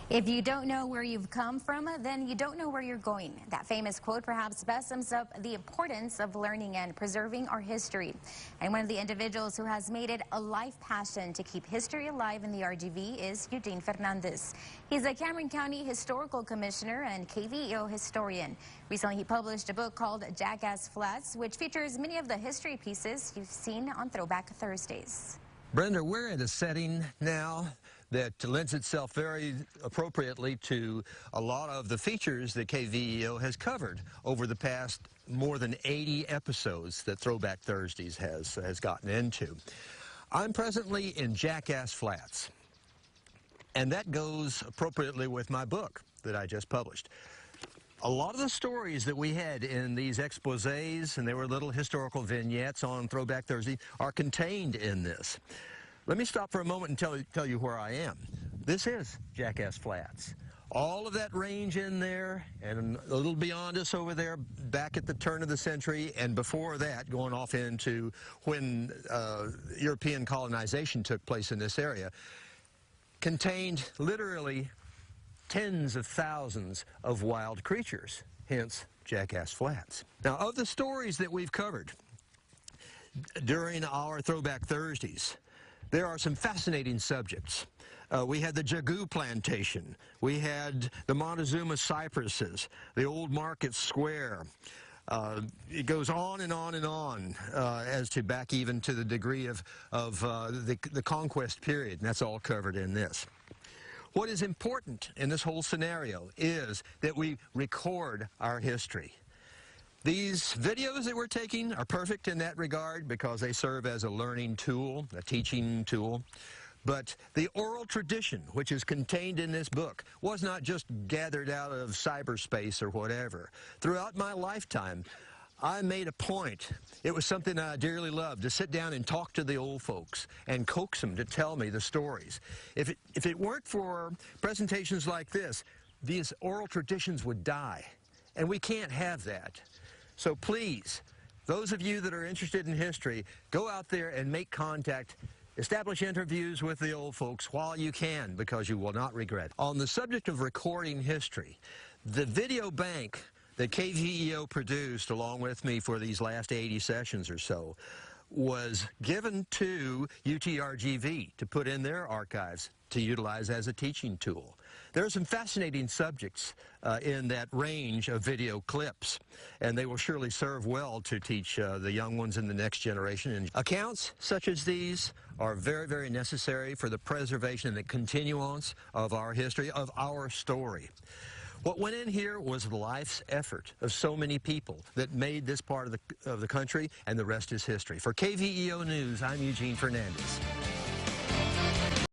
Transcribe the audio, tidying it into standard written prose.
If you don't know where you've come from, then you don't know where you're going. That famous quote perhaps best sums up the importance of learning and preserving our history. And one of the individuals who has made it a life passion to keep history alive in the RGV is Eugene Fernandez. He's a Cameron County Historical Commissioner and KVEO historian. Recently, he published a book called Jackass Flats, which features many of the history pieces you've seen on Throwback Thursdays. Brenda, we're in a setting now that lends itself very appropriately to a lot of the features that KVEO has covered over the past more than 80 episodes that Throwback Thursdays has gotten into. I'm presently in Jackass Flats, and that goes appropriately with my book that I just published. A lot of the stories that we had in these exposés, and they were little historical vignettes on Throwback Thursday, are contained in this. Let me stop for a moment and tell you where I am. This is Jackass Flats. All of that range in there, and a little beyond us over there, back at the turn of the century, and before that, going off into when European colonization took place in this area, contained literally tens of thousands of wild creatures, hence Jackass Flats. Now, of the stories that we've covered during our Throwback Thursdays, there are some fascinating subjects. We had the Jagu plantation. We had the Montezuma cypresses, the old market square. It goes on and on and on as to back even to the degree of the conquest period, and that's all covered in this. What is important in this whole scenario is that we record our history. These videos that we're taking are perfect in that regard because they serve as a learning tool, a teaching tool. But the oral tradition, which is contained in this book, was not just gathered out of cyberspace or whatever. Throughout my lifetime, I made a point. It was something that I dearly loved, to sit down and talk to the old folks and coax them to tell me the stories. If it weren't for presentations like this, these oral traditions would die, and we can't have that. So please, those of you that are interested in history, go out there and make contact. Establish interviews with the old folks while you can, because you will not regret. On the subject of recording history, the video bank that KVEO produced along with me for these last 80 sessions or so was given to UTRGV to put in their archives to utilize as a teaching tool. There are some fascinating subjects in that range of video clips, and they will surely serve well to teach the young ones in the next generation. And accounts such as these are very, very necessary for the preservation and the continuance of our history, of our story. What went in here was the life's effort of so many people that made this part of the country, and the rest is history. For KVEO News, I'm Eugene Fernandez.